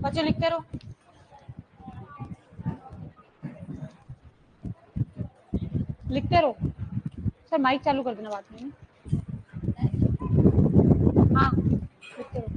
बच्चों लिखते रहो, लिखते रहो। सर माइक चालू कर देना बात में। हाँ लिखते रहो।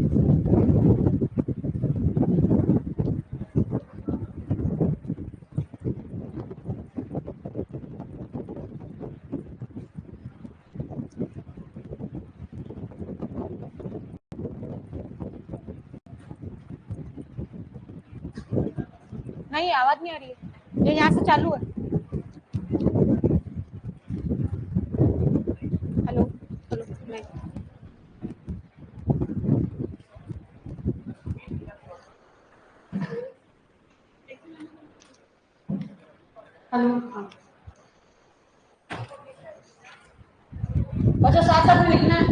नहीं आवाज नहीं आ रही है, ये यहाँ से चालू है। हेलो हेलो नहीं। हेलो हाँ बच्चों साथ साथ में लिखना है,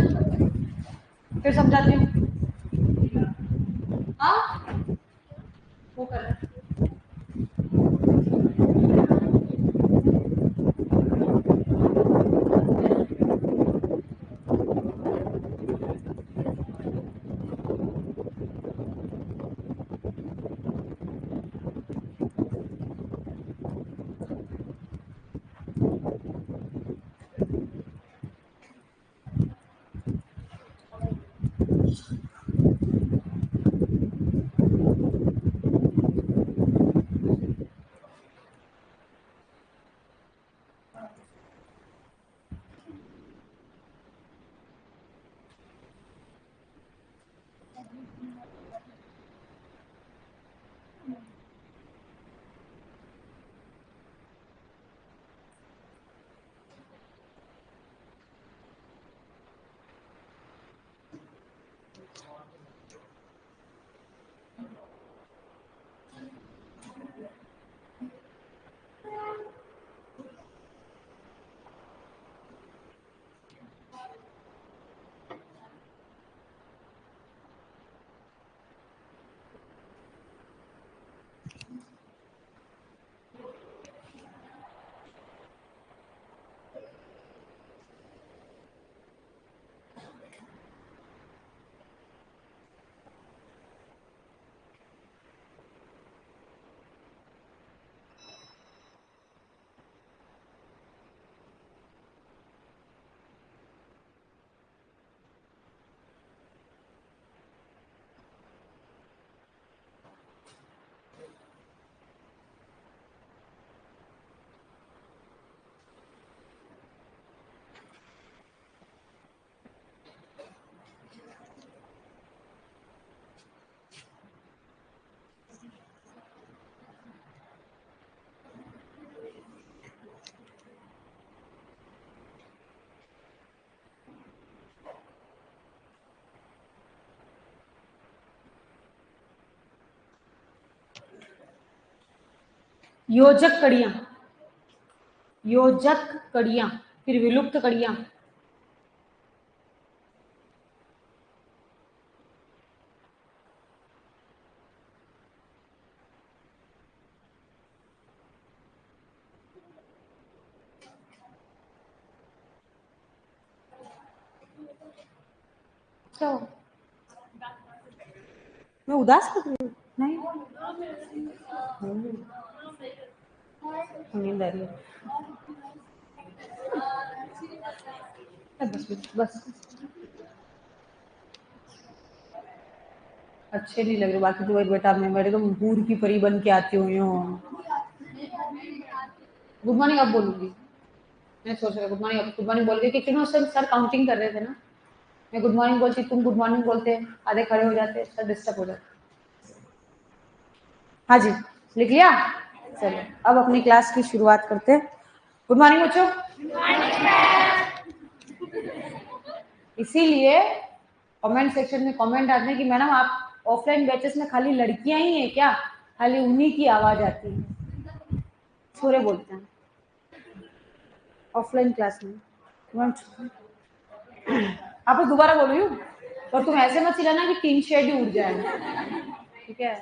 फिर समझाती हूँ। हाँ वो कर रहे हैं। योजक कड़ियां, योजक कड़ियां, फिर विलुप्त कड़ियां। तो मैं उदास कर रही हूँ? नहीं नींद आ रही है। बस बस अच्छे नहीं लग रहे बाकी तो बेटा, मैं मेरे को भूर की परी बन के आती हुई हूँ। गुड मॉर्निंग अब बोलूंगी, मैं सोच रहा गुड मॉर्निंग बोल के, क्योंकि सर काउंटिंग कर रहे थे ना। मैं गुड मॉर्निंग बोलती, तुम गुड मॉर्निंग बोलते, आधे खड़े हो जाते, सर डिस्टर्ब हो जाते। हाँ जी लिख लिया। चलो अब अपनी क्लास की शुरुआत करते हैं। गुड मॉर्निंग बच्चों। इसीलिए कमेंट सेक्शन में कमेंट आते हैं कि मैडम आप ऑफलाइन बैचेस में खाली लड़कियां ही हैं क्या, खाली उन्हीं की आवाज आती है, छोरे बोलते हैं ऑफलाइन क्लास में। आप दोबारा बोल रही हूँ, और तुम ऐसे मत चिल्लाना कि टीन शेड ही उड़ जाए, ठीक है।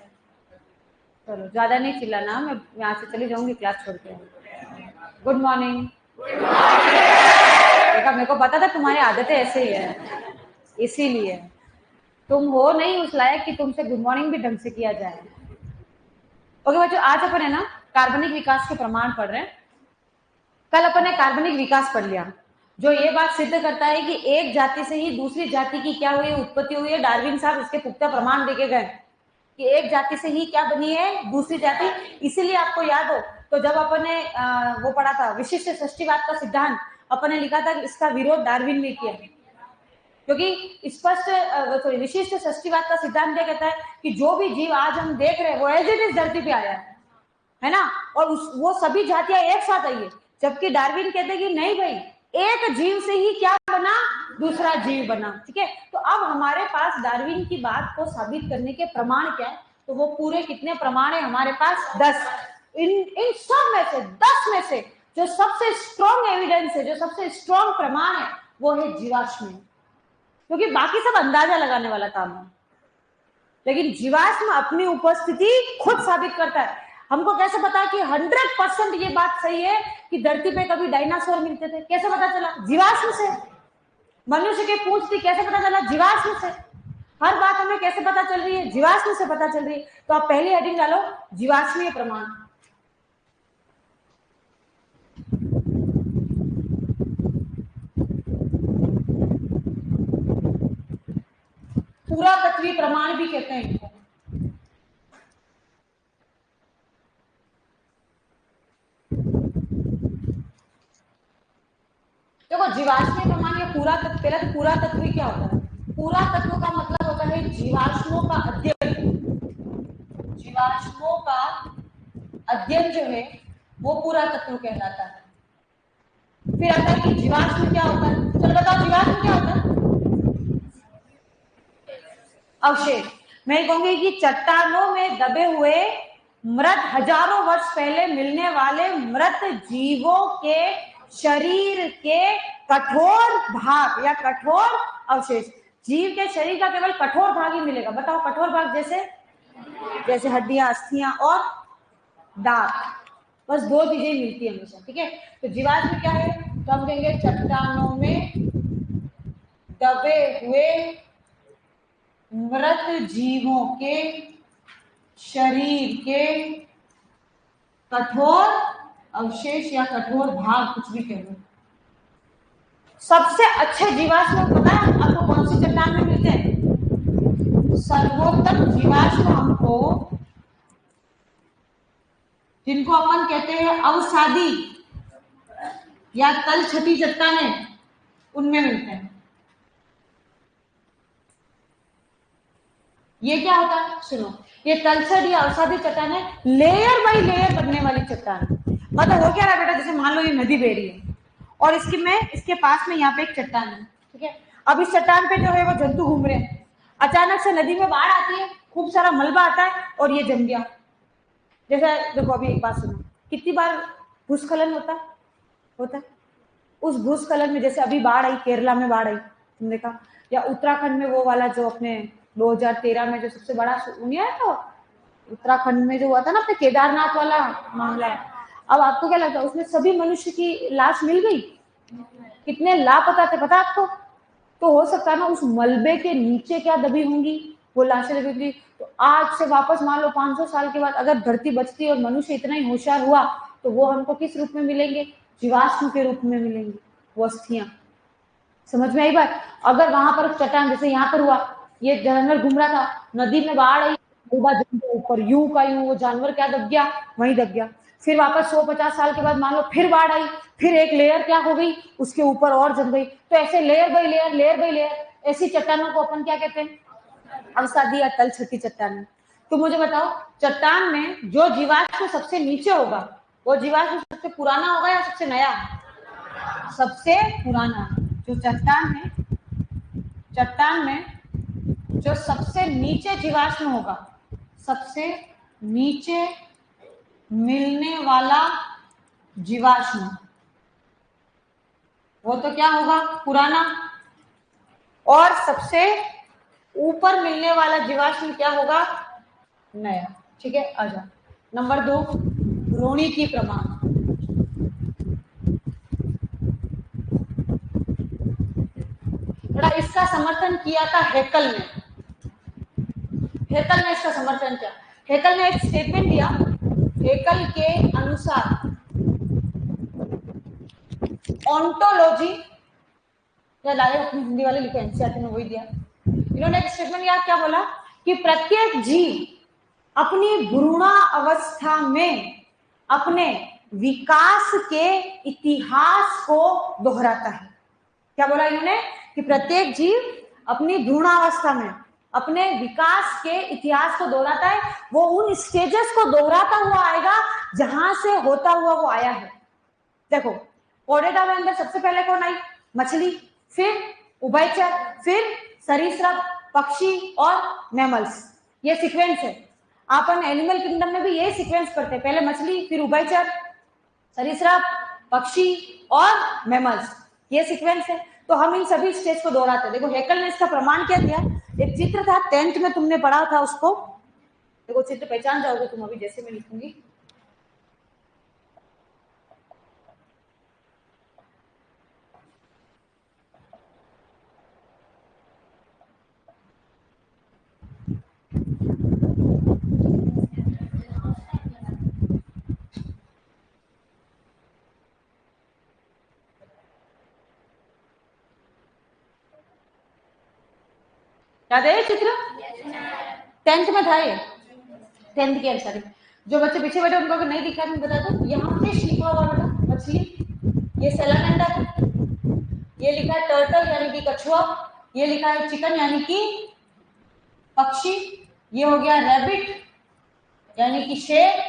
चलो ज्यादा नहीं चिल्लाना, मैं यहाँ से चली जाऊंगी क्लास छोड़ के। Good morning. देखा, मेरे को पता था तुम्हारी आदतें ऐसे ही है, इसीलिए तुम हो नहीं उस लायक कि तुमसे गुड मॉर्निंग भी ढंग से किया जाए। ओके बच्चों, आज अपन है ना कार्बनिक विकास के प्रमाण पढ़ रहे हैं। कल अपन ने कार्बनिक विकास पढ़ लिया, जो ये बात सिद्ध करता है कि एक जाति से ही दूसरी जाति की क्या हुई, उत्पत्ति हुई है। डार्विन साहब इसके पुख्ता प्रमाण देके गए कि एक जाति से ही क्या बनी है, दूसरी जाति। इसीलिए आपको याद हो तो जब अपन ने वो पढ़ा था विशिष्ट सृष्टिवाद का सिद्धांत, अपन ने लिखा था कि इसका विरोध डार्विन ने किया, क्योंकि स्पष्ट सॉरी विशिष्ट सृष्टिवाद का सिद्धांत क्या कहता है कि जो भी जीव आज हम देख रहे हैं वो एज इट इज धरती पे आया है ना, और वो सभी जातियां एक साथ आई है। जबकि डार्विन कहते हैं कि नहीं भाई, एक जीव से ही क्या बना, दूसरा जीव बना। ठीक है, तो अब हमारे पास डार्विन की बात को साबित करने के प्रमाण क्या है, तो वो पूरे कितने प्रमाण है हमारे पास, 10। इन सब में से 10 में से जो सबसे स्ट्रॉन्ग एविडेंस है, जो सबसे स्ट्रॉन्ग प्रमाण है, वो है जीवाश्म, क्योंकि बाकी सब अंदाजा लगाने वाला काम है, लेकिन जीवाश्म अपनी उपस्थिति खुद साबित करता है। हमको कैसे पता कि 100% ये बात सही है कि धरती पे कभी डायनासोर मिलते थे? कैसे पता चला? जीवाश्म से। मनुष्य के पूंछ थी, कैसे पता चला? जीवाश्म से। हर बात हमें कैसे पता चल रही है? जीवाश्म से पता चल रही है। तो आप पहली हेडिंग डालो, जीवाश्मीय प्रमाण। पुरातत्वीय प्रमाण भी कहते हैं इनको। देखो जीवाश्मीय प्रमाण या पुरातत्व, पहले तो पुरातत्व क्या होता है? पुरातत्व का मतलब होता है जीवाश्मों का अध्ययन। जीवाश्मों का अध्ययन जो है वो पुरातत्व कहलाता है। फिर आता है कि जीवाश्म क्या होता है? चलो बताओ जीवाश्म क्या होता है? अवशेष। मैं कहूंगी कि चट्टानों में दबे हुए मृत, हजारों वर्ष पहले मिलने वाले मृत जीवों के शरीर के कठोर भाग या कठोर अवशेष। जीव के शरीर का केवल कठोर भाग ही मिलेगा। बताओ कठोर भाग जैसे जैसे हड्डियां, अस्थियां और दांत, बस 2 चीजें मिलती है हमेशा। ठीक है, तो जीवाश्म क्या है? तो हम कहेंगे चट्टानों में दबे हुए मृत जीवों के शरीर के कठोर अवशेष या कठोर भाग, कुछ भी कह लो। सबसे अच्छे जीवाश्म पता है आपको कौन सी चट्टान में मिलते हैं? सर्वोत्तम जीवाश्म हमको, जिनको अपन कहते हैं अवसादी या तलछटी चट्टानें, उनमें मिलते हैं। ये क्या होता है? सुनो, ये तलछट या अवसादी चट्टान है, लेयर बाई लेयर बनने वाली चट्टान। मतलब हो क्या रहा है बेटा, जैसे मान लो ये नदी बह रही है और इसके पास में यहाँ पे एक चट्टान है। ठीक है, अब इस चट्टान पे जो है वो जंतु घूम रहे हैं। अचानक से नदी में बाढ़ आती है, खूब सारा मलबा आता है और ये जम गया। जैसे देखो अभी एक बात सुनो, कितनी बार भूस्खलन होता है। उस भूस्खलन में जैसे अभी बाढ़ आई, केरला में बाढ़ आई, तुमने देखा, या उत्तराखंड में वो वाला जो अपने 2013 में जो सबसे बड़ा नहीं आया था, उत्तराखंड में जो हुआ था ना अपने केदारनाथ वाला मामला। अब आपको क्या लगता है, उसमें सभी मनुष्य की लाश मिल गई? कितने लापता थे पता आपको? तो हो सकता है ना उस मलबे के नीचे क्या दबी होंगी, वो लाशें दबी होंगी। तो आज से वापस मान लो 500 साल के बाद अगर धरती बचती है और मनुष्य इतना ही होशियार हुआ, तो वो हमको किस रूप में मिलेंगे? जीवाश्म के रूप में मिलेंगे, वो अस्थियां। समझ में आई बात? अगर वहां पर चट्टान जैसे यहाँ पर हुआ, ये जानवर घूम रहा था, नदी में बाढ़ आई, ऊपर यूं का यूं वो जानवर क्या दब गया, वहीं दब गया। फिर वापस 150 साल के बाद मान लो फिर बाढ़ आई, फिर एक लेयर क्या हो गई, उसके ऊपर और जम गई। तो ऐसे layer by layer, layer by layer, ऐसी चट्टानों को अपन क्या कहते हैं? अवसादी या तलछटी चट्टान। तो मुझे बताओ, चट्टान में जो जीवाश्म सबसे नीचे होगा, वो जीवाश्म सबसे पुराना होगा या सबसे नया? सबसे पुराना। जो चट्टान है, चट्टान में जो सबसे नीचे जीवाश्म होगा, सबसे नीचे मिलने वाला जीवाश्म, वो तो क्या होगा? पुराना। और सबसे ऊपर मिलने वाला जीवाश्म क्या होगा? नया। ठीक है, आजा। नंबर 2, रोणिकी प्रमाण। इसका समर्थन किया था हैकल ने। हेकल ने इसका समर्थन किया। हेकल ने एक स्टेटमेंट दिया, हेकल के अनुसार ऑन्टोलॉजी, या लाए अपनी हिंदी वाले लिखे एनसीईआरटी में वही दिया। इन्होंने एक स्टेटमेंट दिया, क्या बोला कि प्रत्येक जीव अपनी भ्रूणावस्था में अपने विकास के इतिहास को दोहराता है। क्या बोला इन्होंने कि प्रत्येक जीव अपनी भ्रूणावस्था में अपने विकास के इतिहास को दोहराता है। वो उन स्टेजेस को दोहराता हुआ आएगा जहां से होता हुआ वो आया है। देखो कोडेटा में अंदर सबसे पहले कौन आई? मछली, फिर उभयचर, फिर सरीसृप, पक्षी और मैमल्स। ये सीक्वेंस है। अपन एनिमल किंगडम में भी यही सीक्वेंस पढ़ते हैं, पहले मछली, फिर उभयचर, सरीसृप, पक्षी और मैमल्स, ये सीक्वेंस है। तो हम इन सभी स्टेज को दोहराते हैं। देखो हेकल ने इसका प्रमाण क्या दिया, एक चित्र था 10th में तुमने पढ़ा था उसको, देखो चित्र पहचान जाओगे तुम अभी जैसे मैं लिखूंगी। याद है चित्र? 10th में था ये, 10th के अनुसार। जो बच्चे पीछे बैठे उनको अगर नहीं दिखा मैं बता दो, यहाँ फिश लिखा हुआ बेटा, मछली, ये सैलामेंडर, ये लिखा है टर्टल यानी कि कछुआ, ये लिखा है चिकन यानी कि पक्षी, ये हो गया रैबिट यानी कि शेर,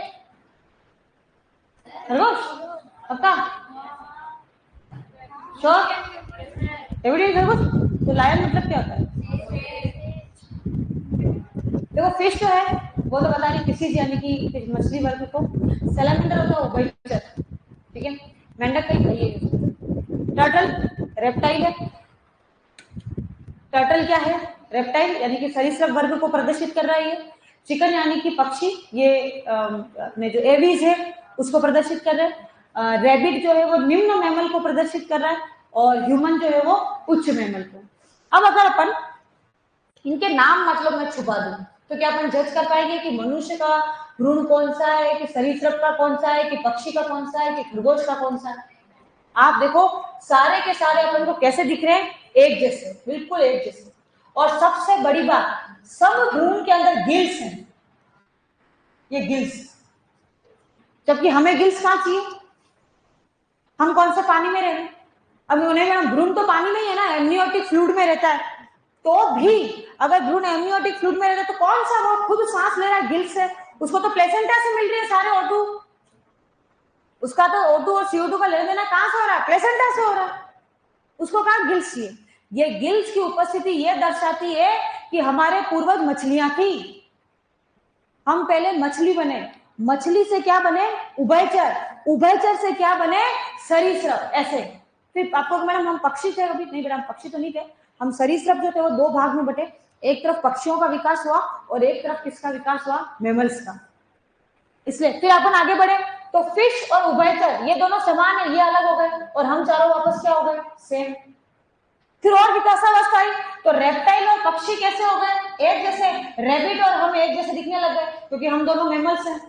खरगोश, पक्का श्योर, एवरी खरगोश। तो लायन मतलब क्या होता है? देखो फिश जो है वो तो पता नहीं फिशिज यानी कि मछली वर्ग को, सैलामेंडर होता है उभयचर, ठीक है, मेंढक कहीं है, टर्टल रेप्टाइल है। टर्टल क्या है? रेप्टाइल यानी कि सरीसृप वर्ग को प्रदर्शित कर रहा है। ये चिकन यानी कि पक्षी, ये अपने जो एवीज है उसको प्रदर्शित कर रहा है। रैबिट जो है वो निम्न मैमल को प्रदर्शित कर रहा है और ह्यूमन जो है वो उच्च मैमल को। अब अगर अपन इनके नाम मतलब मैं छुपा दूं तो क्या अपन जज कर पाएंगे कि मनुष्य का भ्रूण कौन सा है, कि सरीसृप का कौन सा है, कि पक्षी का कौन सा है, कि खरगोश का कौन सा है? आप देखो सारे के सारे अपन को कैसे दिख रहे हैं? एक जैसे, बिल्कुल एक जैसे। और सबसे बड़ी बात, सब भ्रूण के अंदर गिल्स हैं, ये गिल्स, जबकि हमें गिल्स कहाँ चाहिए? हम कौन से पानी में रह रहे हैं? अब उन्हें भ्रूण तो पानी में ही है ना, एमनियोटिक फ्लूइड में रहता है। तो भी अगर भ्रूण एमनियोटिक फ्लूइड में रहता है तो कौन सा वो खुद सांस ले रहा है गिल्स से? उसको तो प्लेसेंटा से मिल रही है सारे O2, उसका तो O2 और CO2 का लेन देना कहां से हो रहा है? प्लेसेंटा से हो रहा है। उसको कहां गिल्स चाहिए? ये गिल्स की उपस्थिति ये दर्शाती है कि हमारे पूर्वज मछलियां थी, हम पहले मछली बने, मछली से क्या बने? उभयचर, उभयचर से क्या बने? सरीसृप। ऐसे फिर आपको मैडम हम पक्षी थे अभी? नहीं बेटा हम पक्षी तो नहीं थे, हम सरीसृप जो थे वो दो भाग में बटे, एक तरफ पक्षियों का विकास हुआ और एक तरफ किसका विकास हुआ? मैमल्स का। इसलिए फिर अपन आगे बढ़े तो फिश और उभयचर ये दोनों समान है, ये अलग हो गए और हम चारों वापस क्या हो गए? सेम। फिर और विकासावस्था आई तो रेप्टाइल और पक्षी कैसे हो गए? एक जैसे, रैबिट और हम एक जैसे दिखने लग गए क्योंकि हम दोनों मैमल्स हैं।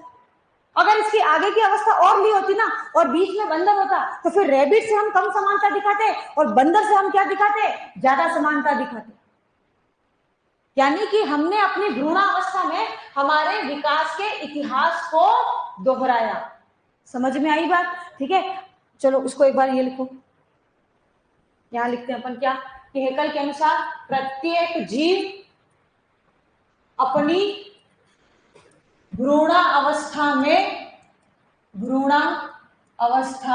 अगर इसकी आगे की अवस्था और ली होती ना और बीच में बंदर होता तो फिर रैबिट से हम कम समानता दिखाते और बंदर से हम क्या दिखाते? ज्यादा समानता दिखाते। यानी कि हमने अपनी भ्रूणावस्था में हमारे विकास के इतिहास को दोहराया। समझ में आई बात? ठीक है, चलो इसको एक बार ये लिखो, यहां लिखते हैं अपन क्या कि हेकल के अनुसार प्रत्येक जीव अपनी भ्रूणावस्था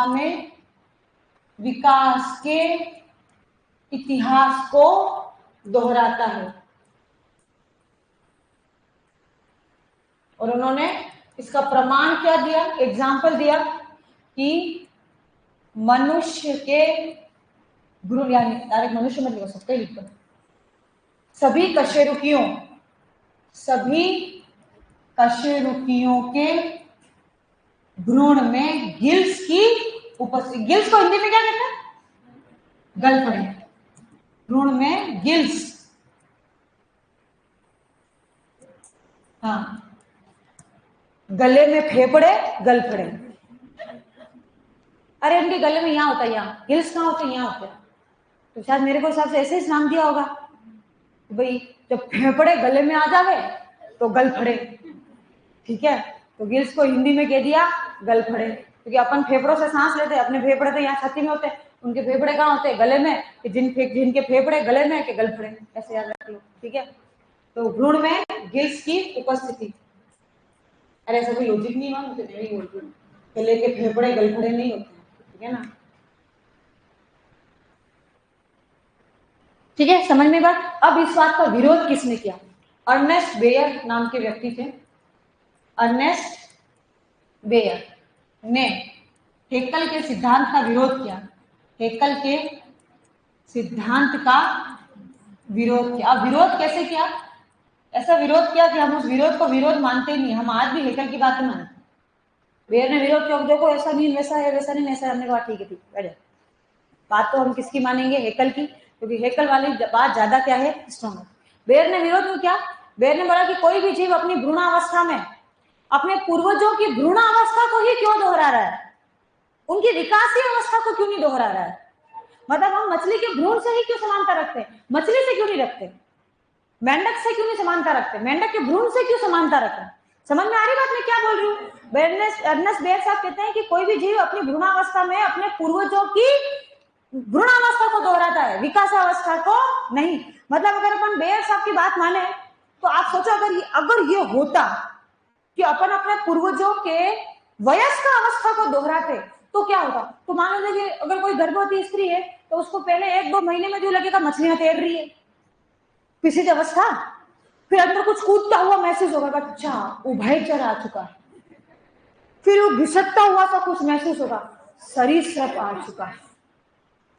में विकास के इतिहास को दोहराता है। और उन्होंने इसका प्रमाण क्या दिया? एग्जाम्पल दिया कि मनुष्य के भ्रूण, यानी डायरेक्ट मनुष्य मत लिखो, सकते लिखो, सभी कशेरुकियों के भ्रूण में गिल्स की उपस्थिति, गिल्स को हिंदी में क्या कहते हैं? गलफड़े। भ्रूण में गिल्स हाँ, गले में फेफड़े गल फड़े। अरे उनके गले में यहाँ होता है, यहाँ गिल्स कहाँ होते हैं, यहाँ होते हैं। तो शायद मेरे को हिसाब से ऐसे ही नाम दिया होगा भाई, जब फेफड़े गले में आ जावे तो गल फड़े। ठीक है, तो गिल्स को हिंदी में कह दिया गल फड़े, क्योंकि अपन फेफड़ों से सांस लेते हैं, अपने फेफड़े तो यहाँ छाती में होते हैं, उनके फेफड़े कहाँ होते हैं, गले में। कि जिनके फेफड़े गले में के गल फड़े, ऐसे याद रख लो। ठीक है, तो भ्रूण में गिल्स की उपस्थिति। अरे ऐसा कोई लॉजिक नहीं है, मुझे नहीं बोलती हूँ, गले के फेफड़े गल फड़े नहीं होते हैं, ठीक है ना। ठीक है, समझ में बात। अब इस बात का विरोध किसने किया? अर्नेस्ट बेयर नाम के व्यक्ति थे। अर्नेस्ट बेयर ने हेकल के सिद्धांत का विरोध किया। हेकल के सिद्धांत का विरोध किया। अब विरोध कैसे किया? ऐसा विरोध किया कि हम उस विरोध को विरोध मानते नहीं, हम आज भी हेकल की बात मानते। बेयर ने विरोध किया, देखो ऐसा नहीं, वैसा है, वैसा नहीं, ऐसा। हमने कहा ठीक है, ठीक है, बात तो हम किसकी मानेंगे? हेकल की, क्योंकि हेकल वाली बात ज्यादा क्या है, स्ट्रॉन्ग है। बेयर ने विरोध क्यों किया? बेयर ने बोला कि कोई भी जीव अपनी भ्रूणावस्था में अपने पूर्वजों की भ्रूणावस्था को ही क्यों दोहरा रहा है, उनकी विकासीय अवस्था को क्यों नहीं दोहरा रहा है। मतलब हम मछली के भ्रूण से ही क्यों समानता रखते हैं, मछली से क्यों नहीं रखते? मेंढक से क्यों नहीं समानता रखते, मेंढक के भ्रूण से क्यों समानता रखते हैं? समझ में आ रही बात मैं क्या बोल रही हूँ? अर्नेस्ट बेयर साहब कहते हैं कि कोई भी जीव अपनी भ्रूणावस्था में अपने पूर्वजों की भ्रूणावस्था को दोहराता है, विकासावस्था को नहीं। मतलब अगर अपन बेयर साहब की बात माने तो आप सोचो, अगर ये होता कि अपन अपने पूर्वजों के वयस्क अवस्था को दोहराते तो क्या होता? तो मान लीजिए अगर कोई गर्भवती स्त्री है तो उसको पहले 1-2 महीने में जो लगेगा मछलियां तैर रही है, पिछली अवस्था। फिर अंदर कुछ कूदता हुआ महसूस होगा, अच्छा उभयचर आ चुका है। फिर वो घिसकता हुआ सा कुछ महसूस होगा, सरीसृप आ चुका है।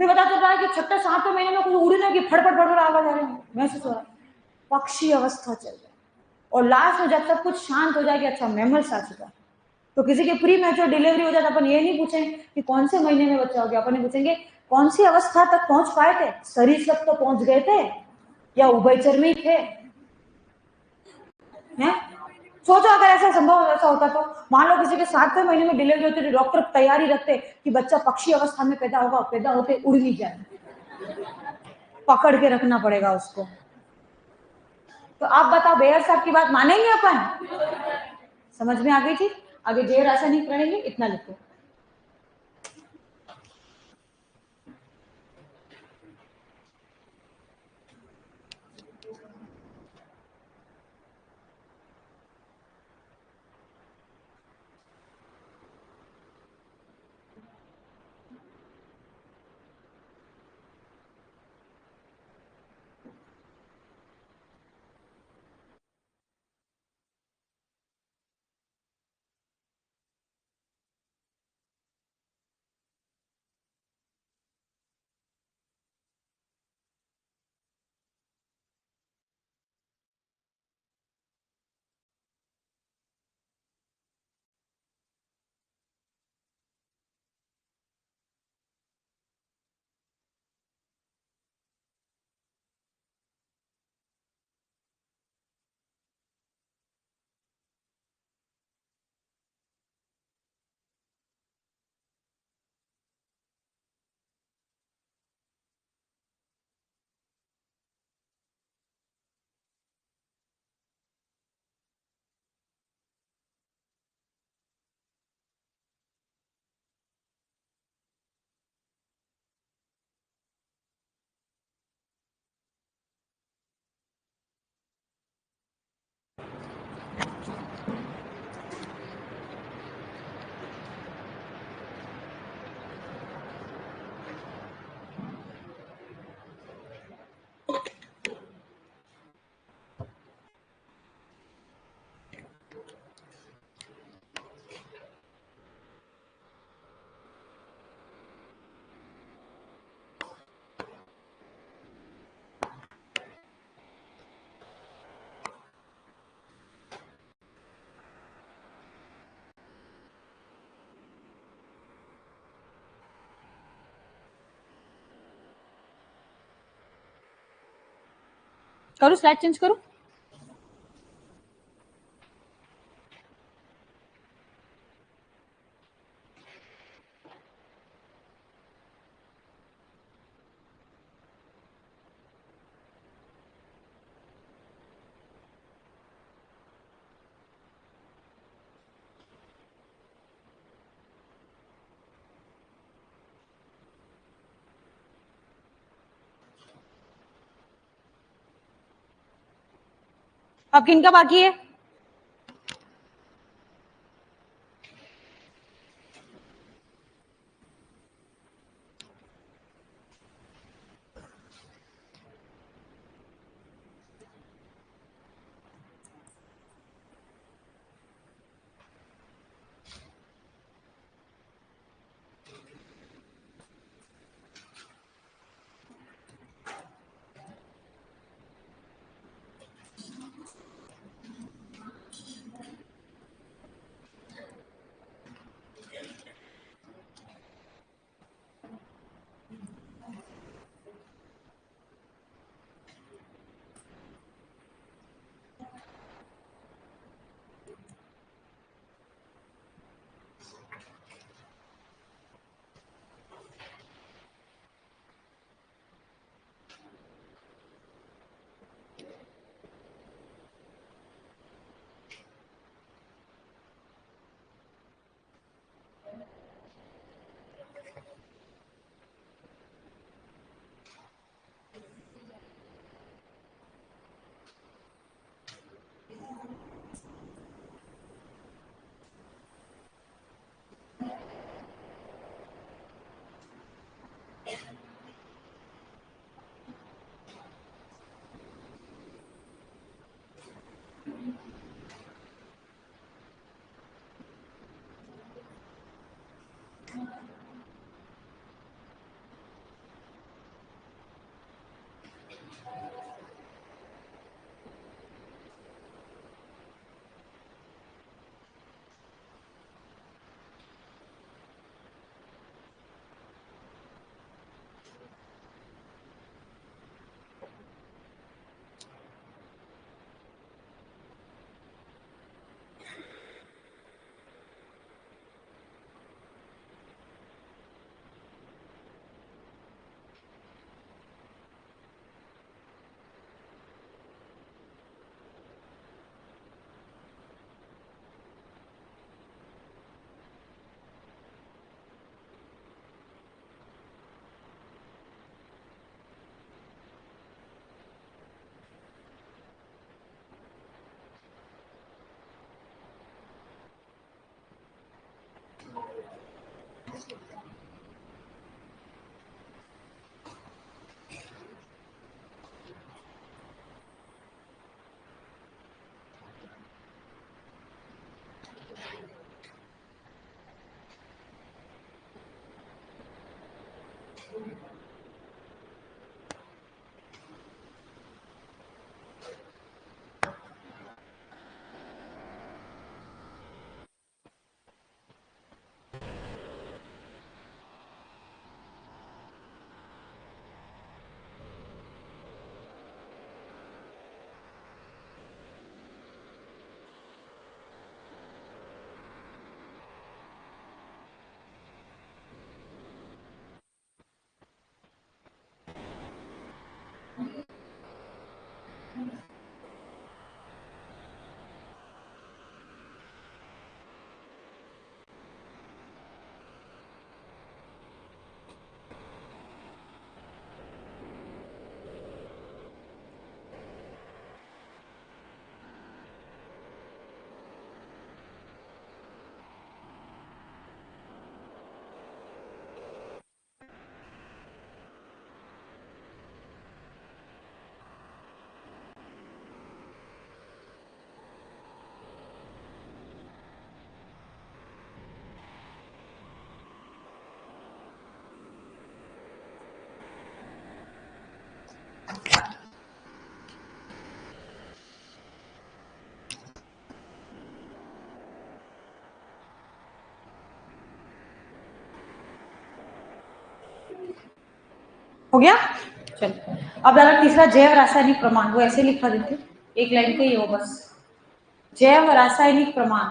फिर पता चल रहा है कि 6-7 महीने में कुछ उड़ने की फड़फड़ फड़फड़ आवाज आ रही है, महसूस हो रहा है, पक्षी अवस्था चल रही है। और लास्ट में जब सब कुछ शांत हो जाएगी, अच्छा मैमल्स आ चुका है। तो किसी की प्री मैच्योर डिलीवरी हो जाए तो अपन ये नहीं पूछेंगे कि कौन से महीने में बच्चा हो गया, अपन पूछेंगे कौन सी अवस्था तक पहुंच पाए थे, सरीसृप तो पहुंच गए थे या उभयचर में ही थे? हैं? सोचो अगर ऐसा संभव ऐसा होता तो। मान लो किसी के 7वें महीने में डिलीवरी होती तो डॉक्टर तैयारी रखते कि बच्चा पक्षी अवस्था में पैदा होगा, पैदा होते उड़ नहीं जाए, पकड़ के रखना पड़ेगा उसको। तो आप बताओ, बेयर साहब की बात मानेंगे अपन? समझ में आ गई थी? आगे जैव रासायनिक पढ़ेंगे, इतना लिखो। करो, स्लाइड चेंज करो। अब किनका बाकी है? हो गया? चलो अब अगर तीसरा जैव रासायनिक प्रमाण, वो ऐसे लिखा देते, एक लाइन का ही हो बस। जैव रासायनिक प्रमाण,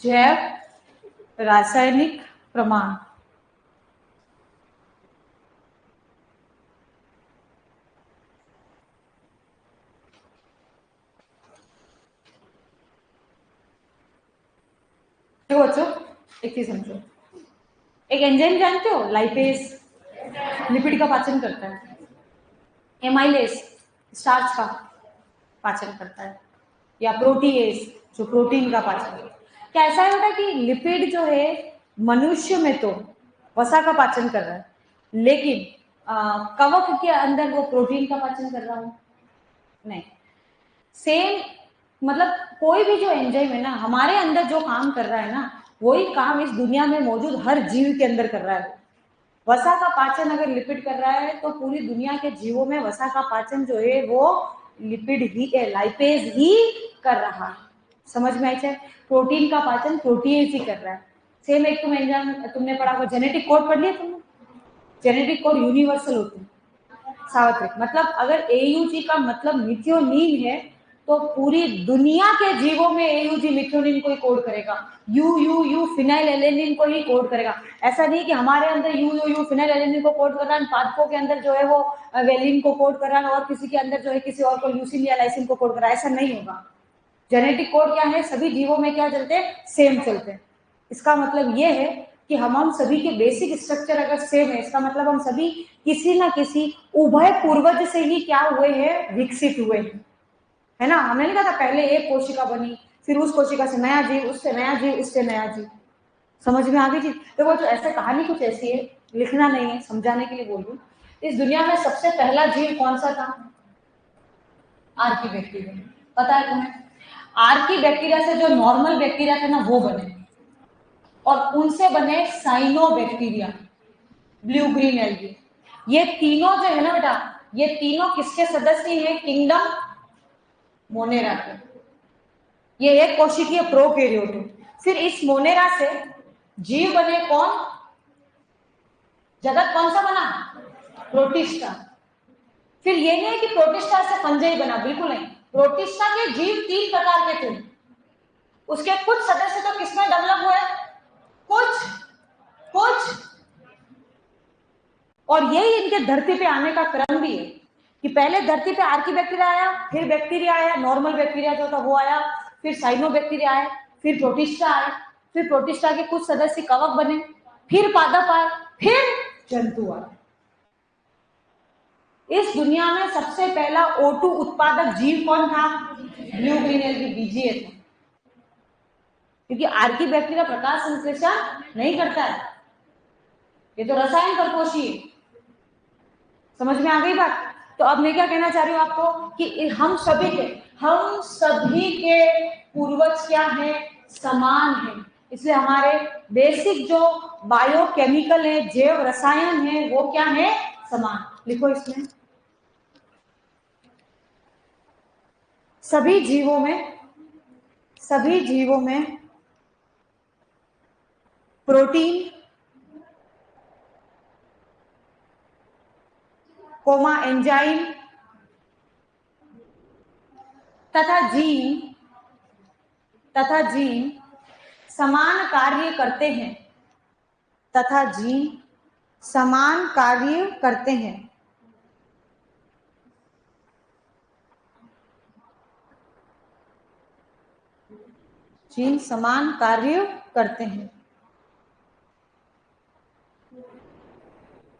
जैव रासायनिक प्रमाण। देखो बच्चों, एक चीज समझो, एक एंजाइम जानते हो, लाइपेज, लिपिड का पाचन करता है। एमाइलेज स्टार्च का पाचन करता है, या प्रोटीएज जो प्रोटीन का पाचन करता है। क्या ऐसा है बेटा कि लिपिड जो है मनुष्य में तो वसा का पाचन कर रहा है, लेकिन कवक के अंदर वो प्रोटीन का पाचन कर रहा हूं? नहीं। सेम मतलब कोई भी जो एंजाइम है ना हमारे अंदर जो काम कर रहा है ना, वही काम इस दुनिया में मौजूद हर जीव के अंदर कर रहा है। वसा का पाचन अगर लिपिड कर रहा है तो पूरी दुनिया के जीवों में वसा का पाचन जो है वो लिपिड ही लाइपेज ही कर रहा है। समझ में आई है? प्रोटीन का पाचन प्रोटीएज ही कर रहा है। सेम एक तुम एंजाइम तुमने पढ़ा होगा, जेनेटिक कोड पढ़ लिया तुमने? जेनेटिक कोड यूनिवर्सल होती है, सार्वत्रिक। मतलब अगर एयूजी का मतलब मिथ्योनिन है तो पूरी दुनिया के जीवों में एयूजी मिथ्योनिन को ही कोड करेगा, you you you phenyl alanine को ही कोड करेगा। ऐसा नहीं कि हमारे अंदर you you you phenyl alanine को कोड कर रहा है, पादपों के अंदर जो है वो वेलिन को कोड कर रहा है, और किसी के अंदर जो है किसी और को ल्यूसिन या लाइसिन को कोड कर रहा है। ऐसा नहीं होगा। जेनेटिक कोड क्या है? सभी जीवों में क्या चलते हैं? सेम चलते हैं। इसका मतलब ये है कि हम सभी के बेसिक स्ट्रक्चर अगर सेम है, इसका मतलब हम सभी किसी ना किसी उभय पूर्वज से ही क्या हुए हैं? विकसित हुए हैं, है ना? हमने नहीं कहा था पहले एक कोशिका बनी, फिर उस कोशिका से नया जीव, उससे नया जीव, उससे नया जीव। समझ में आ गई जी? तो वो जो ऐसे कहानी कुछ ऐसी है, लिखना नहीं है, समझाने के लिए बोल रही हूँ। इस दुनिया में सबसे पहला जीव कौन सा था? Archie bacteria. पता है तुम्हें? आर्की बैक्टीरिया से जो नॉर्मल बैक्टीरिया थे ना वो बने, और उनसे बने cyanobacteria, blue green algae. ये तीनों जो है ना बेटा, ये तीनों किसके सदस्य हैं? किंगडम मोनेरा के। ये एक कोशिकीय प्रोकैरियोट है। फिर इस मोनेरा से जीव बने कौन? जगत कौन सा बना? प्रोटिस्टा। फिर ये नहीं है कि प्रोटिस्टा से फंजाई बना, बिल्कुल नहीं। प्रोटिस्टा के जीव 3 प्रकार के थे। उसके कुछ सदस्य तो किसमें डेवलप हुए? कुछ और यही इनके धरती पे आने का क्रम भी है कि पहले धरती पे आर्की बैक्टीरिया आया, फिर बैक्टीरिया आया, नॉर्मल बैक्टीरिया जो था वो आया, फिर साइनो बैक्टीरिया आए, फिर प्रोटिस्टा आए, फिर प्रोटिस्टा के कुछ सदस्य कवक बने, फिर पादप आए, फिर जंतु आए। इस दुनिया में सबसे पहला O2 उत्पादक जीव कौन था? ब्लू ग्रीन एल्गी, बीजीए था। क्योंकि आर्की बैक्टीरिया प्रकाश संश्लेषण नहीं करता है, ये तो रसायन परपोषी है। समझ में आ गई बात? तो अब मैं क्या कहना चाह रही हूँ आपको कि हम सभी के पूर्वज क्या है? समान है। इसलिए हमारे बेसिक जो बायोकेमिकल है, जैव रसायन है, वो क्या है? समान। लिखो इसमें, सभी जीवों में प्रोटीन, कोमा एंजाइम तथा जीन समान कार्य करते हैं, तथा जीन समान कार्य करते हैं। जीन समान कार्य करते हैं।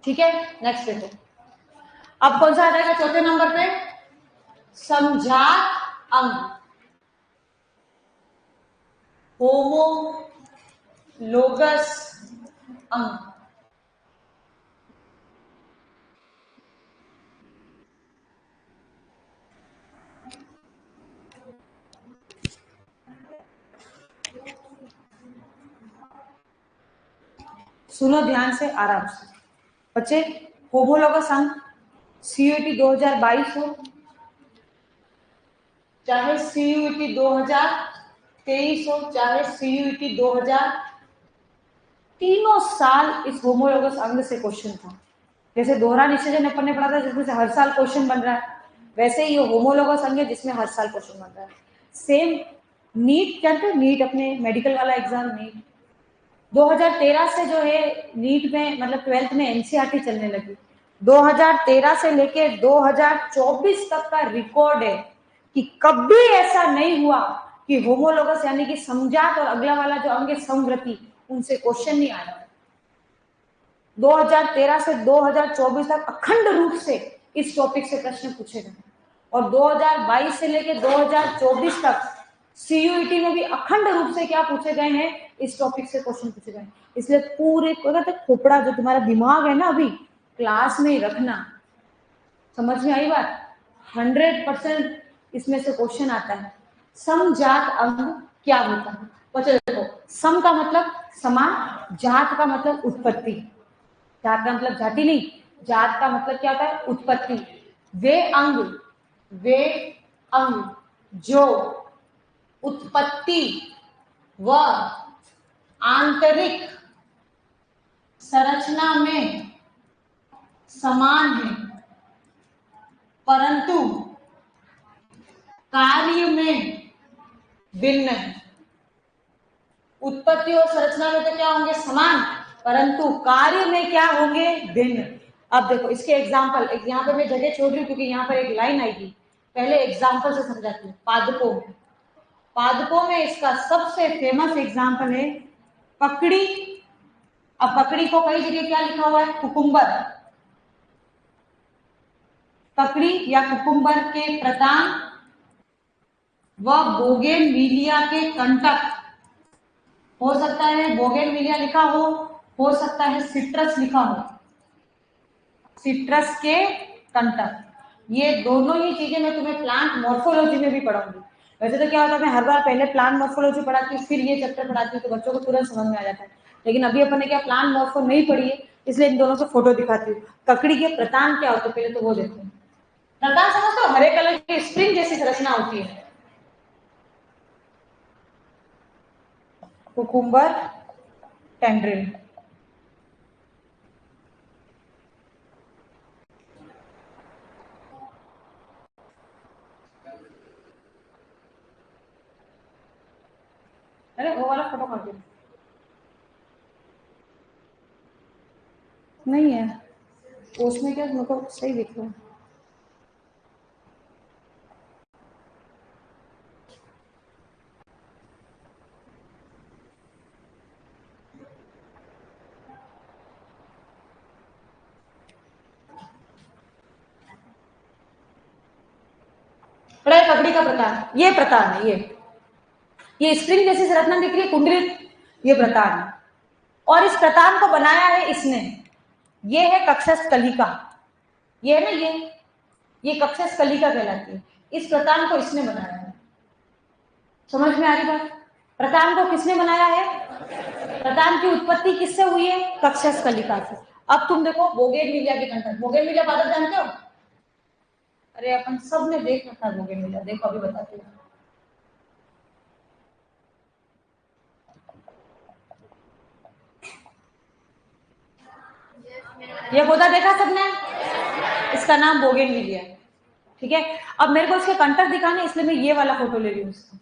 ठीक है, नेक्स्ट देखो। अब कौन सा आ जाएगा चौथे नंबर पे? समजात अंग, होमोलोगस अंग। सुनो ध्यान से, आराम से बच्चे। होमोलोगस अंग सीयूईटी 2022 हो, चाहे सीयूईटी 2023 हो, चाहे सीयूईटी 2000, तीनों साल इस होमोलोगस अंग से क्वेश्चन था। जैसे दोहरा निषेचन अपन ने पढ़ा था जिसमें से हर साल क्वेश्चन बन रहा है, वैसे ही ये होमोलोगस अंग है जिसमें हर साल क्वेश्चन बन रहा है। सेम नीट, क्या था नीट, अपने मेडिकल वाला एग्जाम नीट 2013 से जो है नीट में, मतलब 12th में एनसीईआरटी चलने लगी। 2013 से लेके 2024 तक का रिकॉर्ड है कि कभी ऐसा नहीं हुआ कि होमोलोगस यानी कि समजात और अगला वाला जो अंग है समवृत्ति, उनसे क्वेश्चन नहीं आया। 2013 से 2024 तक अखंड रूप से इस टॉपिक से प्रश्न पूछे गए और 2022 से लेकर 2024 तक सीयूईटी में भी अखंड रूप से क्या पूछे गए हैं, इस टॉपिक से क्वेश्चन पूछे गए। इसलिए पूरे खोपड़ा जो तुम्हारा दिमाग है ना अभी क्लास में ही रखना। समझ में आई बात? 100% इसमें से क्वेश्चन आता है। समजात अंग क्या होता है? बच्चों देखो, सम का मतलब समान, जात का मतलब उत्पत्ति। जात का मतलब जाति नहीं, जात का मतलब क्या होता है? उत्पत्ति। वे अंग जो उत्पत्ति व आंतरिक संरचना में समान है परंतु कार्य में भिन्न है। उत्पत्ति और संरचना में तो क्या होंगे? समान, परंतु कार्य में क्या होंगे? भिन्न। अब देखो इसके एग्जाम्पल, यहाँ पे मैं जगह छोड़ रही हूँ क्योंकि यहाँ पर एक लाइन आएगी, पहले एग्जाम्पल से समझाती हूँ। पादपों में, पादपों में इसका सबसे फेमस एग्जाम्पल है पकड़ी। अब पकड़ी को कई जगह क्या लिखा हुआ है? कुकुम्बर। पकड़ी या कुकुम्बर के प्रतान व बोगेनविलिया के कंटक, हो सकता है बोगेनविलिया लिखा हो सकता है सिट्रस लिखा हो, सिट्रस के कंटक। ये दोनों ही चीजें मैं तुम्हें प्लांट मॉर्फोलॉजी में भी पढ़ाऊंगी। वैसे तो क्या होता है, मैं हर बार पहले प्लांट मॉर्फोलॉजी पढ़ाती हूँ फिर ये चैप्टर पढ़ाती हूँ तो बच्चों को तुरंत समझ में आ जाता है, लेकिन अभी अपन ने क्या प्लांट मॉर्फो नहीं पढ़ी है, इसलिए इन दोनों के फोटो दिखाती हूँ। ककड़ी के प्रतान क्या होते हैं पहले तो वो देखते हैं। प्रतान समझते हो? हरे कलर की स्प्रिंग जैसी संरचना होती है। Cucumber tendril. अरे वो वाला फोटो कर दो। नहीं है उसमें क्या, मेरे को सही दिख रहा है। पढ़ाई पकड़ी का प्रकार, ये प्रकार है, ये स्प्रिंग जैसी संरचना दिख रही है कुंडलित, ये प्रतान है। और इस प्रतान को बनाया है इसने, ये है कक्षस्थ कलिका, ये है ना ये कक्षस्थ कलिका कहलाती है। इस प्रतान को इसने बनाया है। समझ में आ रही बात? प्रतान को किसने बनाया है? प्रतान की उत्पत्ति किससे हुई है? कक्षस्थ कलिका से। अब तुम देखो बोगेनविलिया के कंटक, बोगेनविलिया पादप जानते हो? अरे अपन सब ने देख रखा है बोगेनविलिया, देखो अभी बताती हूँ। ये पौधा देखा सबने? इसका नाम बोगेनविलिया, ठीक है। अब मेरे को इसके कंटक दिखाने, इसलिए मैं ये वाला फोटो ले रही हूँ इसका।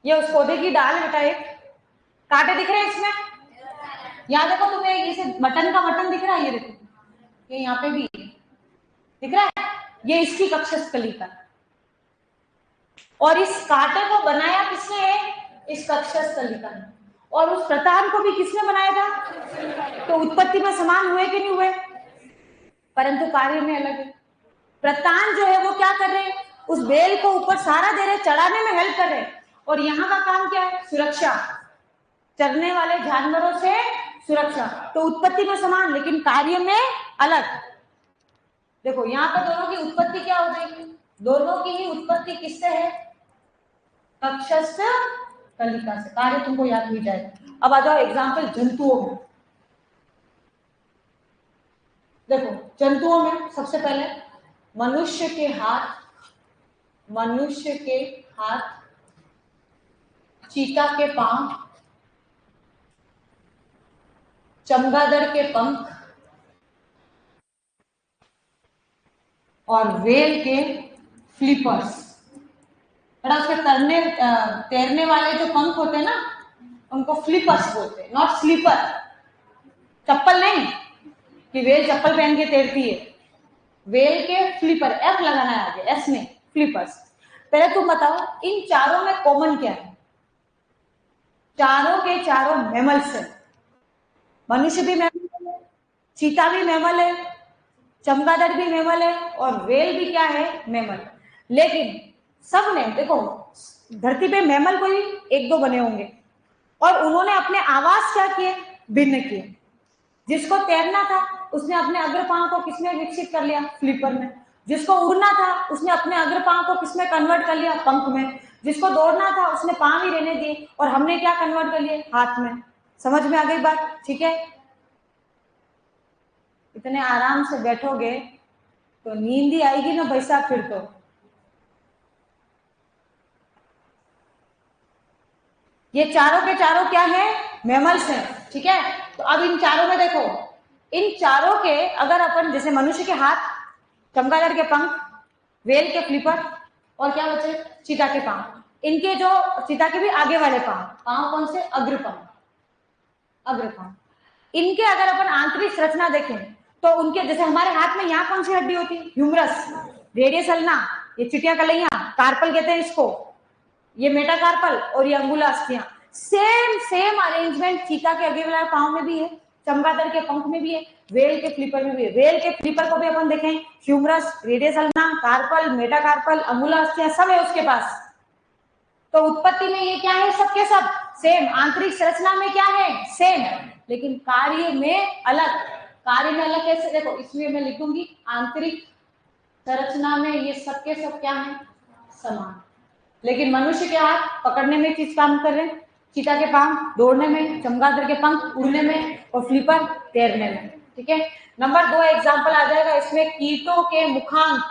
ये उस पौधे की डाल बेटा, एक कांटे दिख रहे हैं इसमें? यहाँ देखो तुम्हें, इसे बटन का बटन दिख रहा है, ये देखो ये यहाँ पे भी दिख रहा है, ये इसकी कक्षस्थ कलिका। और इस कांटे को बनाया किसने है? इस कक्षस्थ कलिका ने। और उस प्रतान को भी किसने बनाया था? तो उत्पत्ति में समान हुए कि नहीं हुए? परंतु कार्य में अलग है। प्रतान जो है वो क्या कर रहे हैं? उस बेल को ऊपर सहारा दे रहे, चढ़ाने में हेल्प कर रहे। और यहाँ का काम क्या है? सुरक्षा, चरने वाले जानवरों से सुरक्षा। तो उत्पत्ति में समान लेकिन कार्य में अलग। देखो यहाँ पर दोनों की उत्पत्ति क्या हो जाएगी? दोनों की ही उत्पत्ति किससे है? कक्षस्थ कलिका से। कार्य तुमको याद हो जाएगा। अब आ जाओ एग्जाम्पल जंतुओं में। देखो जंतुओं में सबसे पहले मनुष्य के हाथ, मनुष्य के हाथ, चीता के पांव, चमगादड़ के पंख और वेल के फ्लिपर्स। बड़ा उसके तैरने वाले जो पंख होते हैं ना, उनको फ्लिपर्स बोलते हैं, नॉट स्लीपर। चप्पल नहीं कि वेल चप्पल पहन के तैरती है, वेल के फ्लिपर, एफ लगाना है आगे, एस में फ्लिपर्स। पहले तुम बताओ इन चारों में कॉमन क्या है? चारों के चारों मैमल्स है। मनुष्य भी मैमल है, चीता भी मैमल है, चमगादड़ भी मैमल है, और वेल भी क्या है, मैमल। लेकिन सब ने देखो, धरती पे मैमल कोई एक दो बने होंगे, और उन्होंने अपने आवाज क्या किए, भिन्न किए। जिसको तैरना था उसने अपने अग्रपांव को किसमें विकसित कर लिया, फ्लिपर में। जिसको उड़ना था उसने अपने अग्रपांव को किसमें कन्वर्ट कर लिया, पंख में। जिसको दौड़ना था उसने पांव ही रहने दिए, और हमने क्या कन्वर्ट कर लिए, हाथ में। समझ में आ गई बात, ठीक है। इतने आराम से बैठोगे तो नींद ही आएगी ना भाई साहब फिर तो। ये चारों के चारों क्या है, मैमल्स हैं, ठीक है। तो अब इन चारों में देखो, इन चारों के अगर अपन जैसे मनुष्य के हाथ, चमगादड़ के पंख, वेल के फ्लिपर, और क्या बचे, चीता के पांव। इनके जो चीता के भी आगे वाले पांव, पांव कौन से, अग्र पांव, अग्र पांव। इनके अगर अपन आंतरिक संरचना देखें तो उनके जैसे हमारे हाथ में यहाँ कौन सी हड्डी होती है, ह्यूमरस, रेडियस अल्ना, ये चिटिया कलैया, कार्पल कहते हैं इसको, ये मेटाकार्पल, और ये अंगुला अस्थियां। सेम सेम अरेंजमेंट चीता के अगले वाले पांव में भी है, चमगादड़ के पंख में भी है, वेल के फ्लिपर में भी है। वेल के फ्लिपर को भी अपन देखें, humerus, radius ulna, carpal, metacarpal, अंगुला अस्थियां सब है उसके पास। तो उत्पत्ति में ये क्या है, सबके सब सेम, आंतरिक संरचना में क्या है, सेम, लेकिन कार्य में अलग। कार्य में अलग कैसे, देखो इसलिए मैं लिखूंगी आंतरिक संरचना में ये सबके सब क्या है, समान। लेकिन मनुष्य के हाथ पकड़ने में चीज काम कर रहे हैं, चीता के पांव दौड़ने में, चमगादड़ के पंख उड़ने में, और फ्लिपर तैरने में, ठीक है। नंबर 2 एग्जाम्पल आ जाएगा इसमें, कीटों के मुखांक।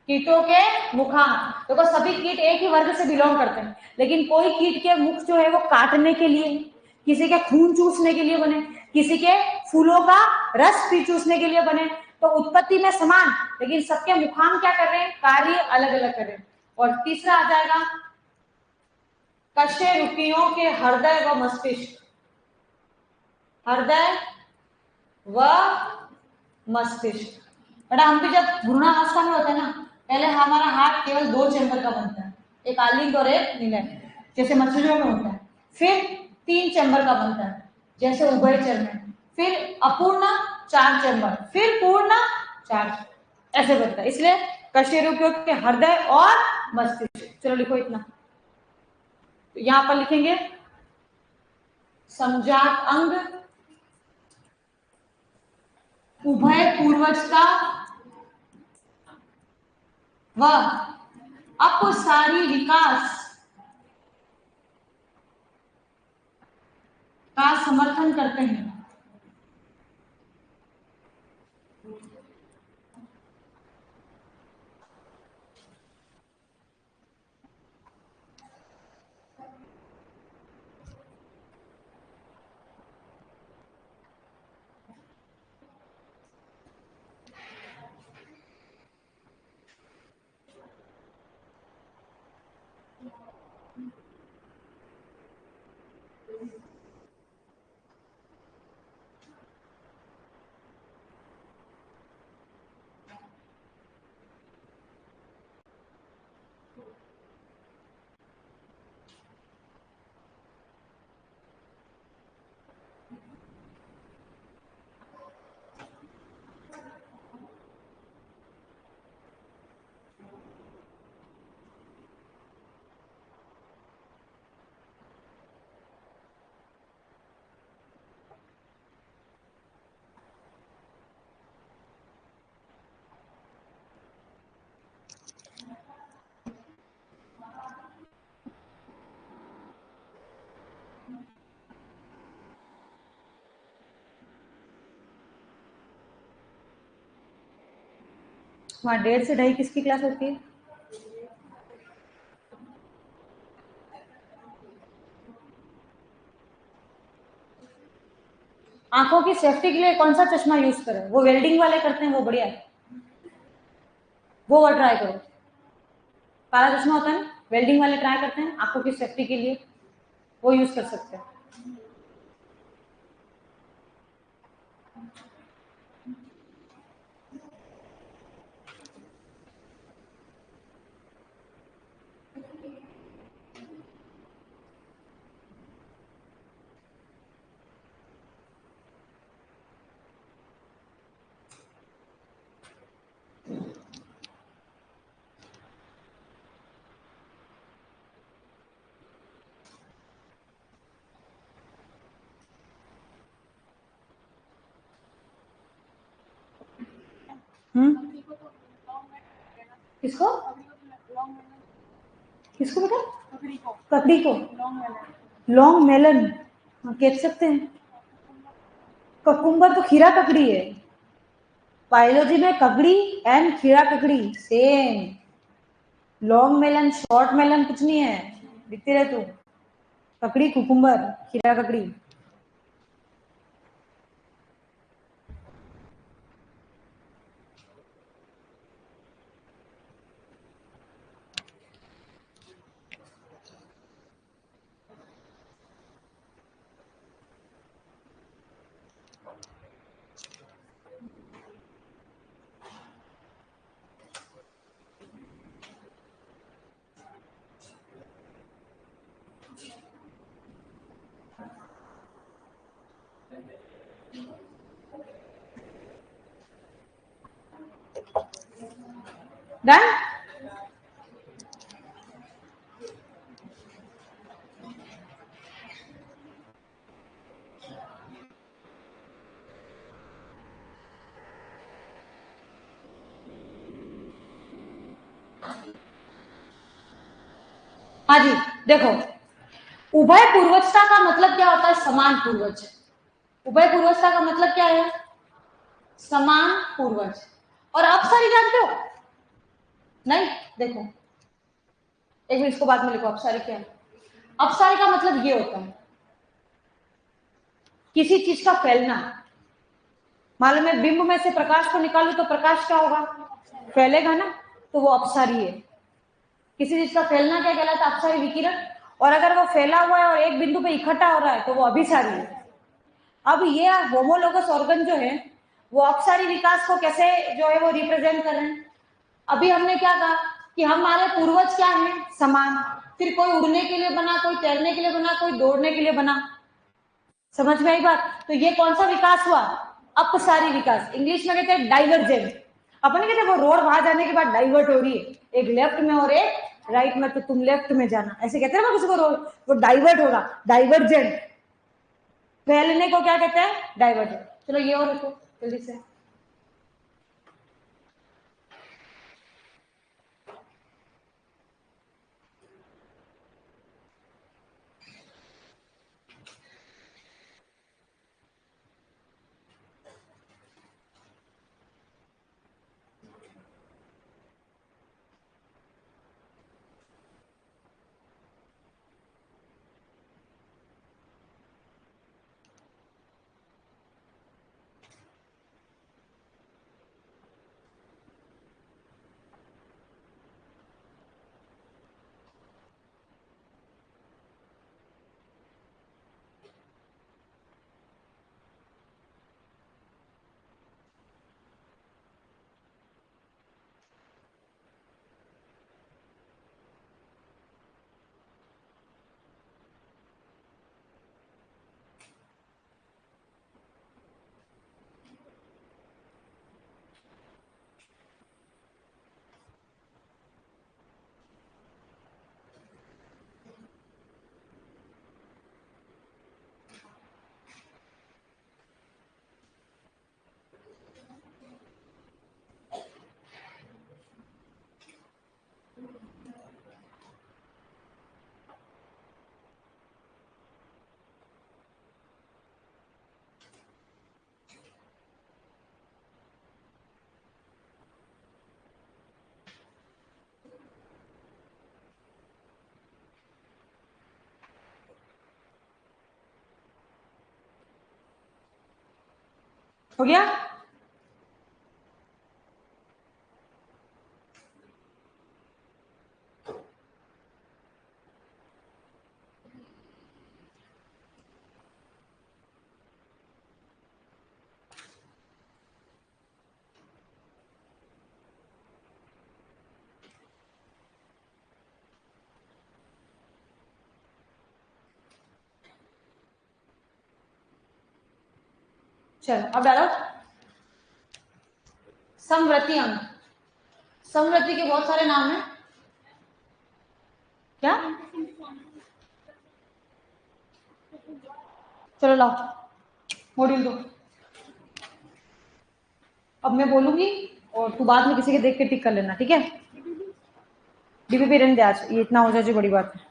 कीटों के मुखांक, देखो सभी कीट एक ही वर्ग से बिलोंग करते हैं, लेकिन कोई कीट के मुख जो है वो काटने के लिए, किसी के खून चूसने के लिए बने, किसी के फूलों का रस भी चूसने के लिए बने। तो उत्पत्ति में समान, लेकिन सबके मुखांक क्या कर रहे हैं, कार्य अलग अलग कर रहे हैं। और तीसरा आ जाएगा कशेरुकियों के हृदय व मस्तिष्क। हृदय व मस्तिष्क, बेटा हम भी जब भ्रूणावस्था में होते हैं ना, पहले हमारा हार्ट केवल 2 चैम्बर का बनता है, एक आलिंग और एक निलय, जैसे मछलियों में होता है। फिर 3 चैम्बर का बनता है, जैसे उभयचर में। फिर अपूर्ण 4 चैम्बर, फिर पूर्ण 4, ऐसे बनता है। इसलिए कशेरुकियों के हृदय और मस्तिष्क। चलो लिखो इतना, तो यहां पर लिखेंगे समजात अंग, उभय पूर्वजता व अपसारी विकास का समर्थन करते हैं। वहां 1:30 से 2:30 किसकी क्लास होती है? आंखों की सेफ्टी के लिए कौन सा चश्मा यूज करें, वो वेल्डिंग वाले करते हैं, वो बढ़िया है, वो ट्राई करो। काला चश्मा होता है ना, वेल्डिंग वाले ट्राई करते हैं आंखों की सेफ्टी के लिए, वो यूज कर सकते हैं। किसको किसको बेटा? ककड़ी को लॉन्ग मेलन, हाँ कह सकते हैं। ककुम्बर तो खीरा ककड़ी है। बायोलॉजी में ककड़ी एंड खीरा ककड़ी same. Long melon short melon कुछ नहीं है, दिखती रहे तू। ककड़ी कुकुम्बर खीरा ककड़ी। डन। हाँ जी, देखो उभय पूर्वजता का मतलब क्या होता है? समान पूर्वज। उभय पूर्वजता का मतलब क्या है? समान पूर्वज। और अपसारी जानते हो? नहीं, देखो एक मिनट इसको बाद में लिखो। अपसारी क्या है? अपसारी का मतलब ये होता है किसी चीज का फैलना। मालूम है बिंब में से प्रकाश को निकालू तो प्रकाश क्या होगा? फैलेगा ना, तो वो अपसारी है। किसी चीज का फैलना क्या कहलाता है? अपसारी विकिरण। और अगर वो फैला हुआ है और एक बिंदु पे इकट्ठा हो रहा है तो वो अभिसारी है। अब ये होमोलोगस ऑर्गन जो है वो अपसारी विकास को कैसे जो है वो रिप्रेजेंट कर रहे हैं? अभी हमने क्या कहा कि हमारे पूर्वज क्या है? समान। फिर कोई उड़ने के लिए बना, कोई तैरने के लिए बना, कोई दौड़ने के लिए बना। समझ में आई बात? तो ये कौन सा विकास हुआ? अपसारी विकास। इंग्लिश में कहते हैं डाइवर्जेंट। अपन कहते हैं वो रोड वहां जाने के बाद डाइवर्ट हो रही है, एक लेफ्ट में और एक राइट में, तो तुम लेफ्ट में जाना, ऐसे कहते हैं ना किसी को रोड, वो डाइवर्ट होगा, डाइवर्जेंट। फैलने को क्या कहते हैं? डाइवर्जेंट। चलो ये और लिखो जल्दी से। हो गया? चलो अब डालो समवर्ती अंग। समवर्ती के बहुत सारे नाम है। क्या? चलो लाओ मॉड्यूल दो। अब मैं बोलूंगी और तू बाद में किसी के देख के टिक कर लेना, ठीक है। डीबीपी रहने दे, आज ये इतना हो जाए जो बड़ी बात है।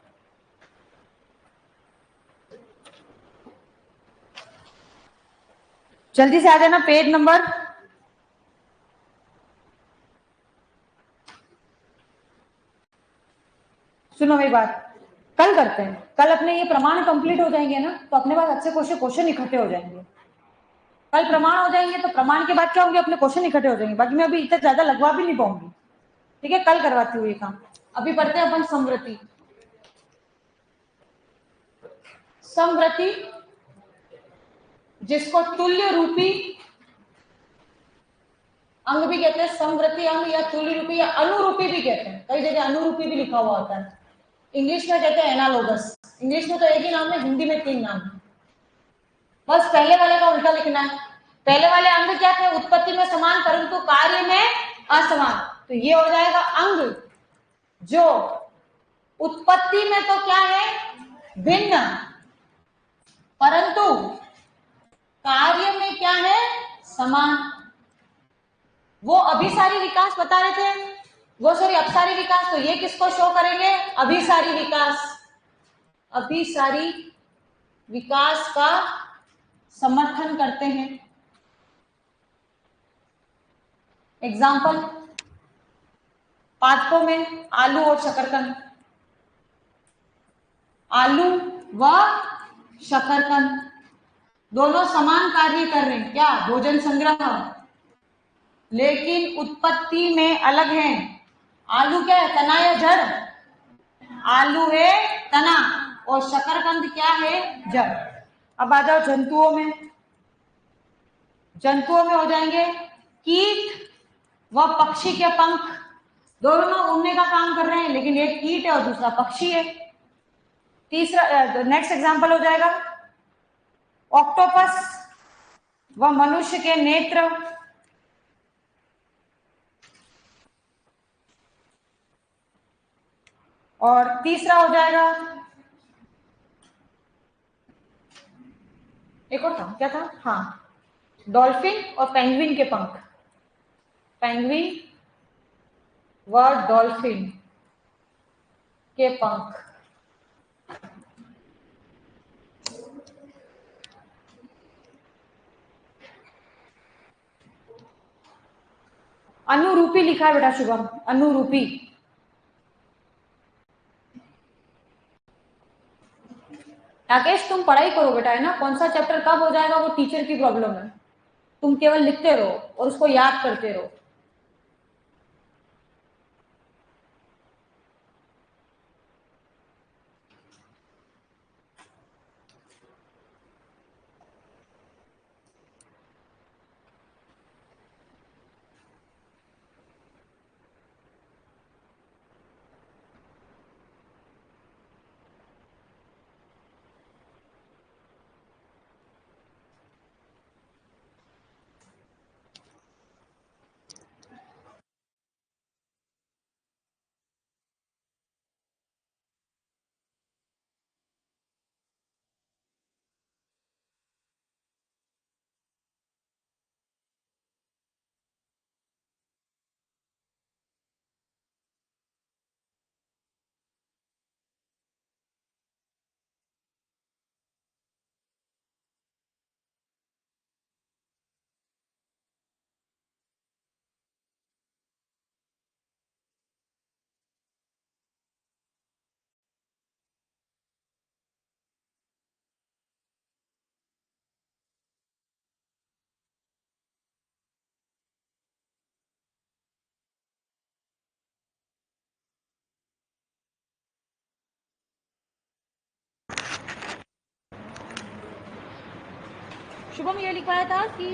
जल्दी से आ जाना, पेज नंबर। सुनो मेरी बात, कल करते हैं। कल अपने ये प्रमाण कंप्लीट हो जाएंगे ना, तो अपने पास अच्छे क्वेश्चन इकट्ठे हो जाएंगे। कल प्रमाण हो जाएंगे तो प्रमाण के बाद क्या होंगे, अपने क्वेश्चन इकट्ठे हो जाएंगे। बाकी मैं अभी इतना ज्यादा लगवा भी नहीं पाऊंगी, ठीक है। कल करवाती हूँ ये काम। अभी पढ़ते हैं अपन समवृत्ति। समवृत्ति जिसको तुल्य रूपी अंग भी कहते हैं, समवृत्ति अंग या तुल्य रूपी या अनुरूपी भी कहते हैं। कई जगह अनुरूपी भी लिखा हुआ होता है। इंग्लिश में कहते हैं एनालोगस। इंग्लिश में तो एक ही नाम है, हिंदी में 3 नाम है। बस पहले वाले का उल्टा लिखना है। पहले वाले अंग क्या थे, उत्पत्ति में समान परंतु कार्य में असमान। तो ये हो जाएगा अंग जो उत्पत्ति में तो क्या है, भिन्न, परंतु कार्य में क्या है, समान। वो अभिसारी विकास बता रहे थे, वो सॉरी अपसारी विकास। तो ये किसको शो करेंगे, अभिसारी विकास। अभिसारी विकास का समर्थन करते हैं। एग्जाम्पल, पादपों में आलू और शकरकंद। आलू व शकरकंद दोनों समान कार्य कर रहे हैं, क्या, भोजन संग्रह, लेकिन उत्पत्ति में अलग है। आलू क्या है, तना या जड़। आलू है तना और शकरकंद क्या है, जड़। अब आ जाओ जंतुओं में। जंतुओं में हो जाएंगे कीट व पक्षी के पंख। दोनों उड़ने का काम कर रहे हैं, लेकिन एक कीट है और दूसरा पक्षी है। तीसरा नेक्स्ट एग्जांपल हो जाएगा ऑक्टोपस व मनुष्य के नेत्र। और तीसरा हो जाएगा, एक और था, क्या था, हाँ, डॉल्फिन और पेंगुइन के पंख। पेंगुइन व डॉल्फिन के पंख। अनुरूपी लिखा है बेटा शुभम, अनुरूपी। राकेश तुम पढ़ाई करो बेटा, है ना। कौन सा चैप्टर कब हो जाएगा वो टीचर की प्रॉब्लम है। तुम केवल लिखते रहो और उसको याद करते रहो। शुभम ये लिखवाया था कि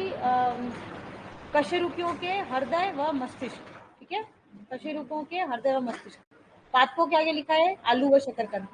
कशेरुकियों के हृदय व मस्तिष्क, ठीक है। कशेरुकों के हृदय व मस्तिष्क। पादपों के आगे लिखा है आलू व शकरकंद।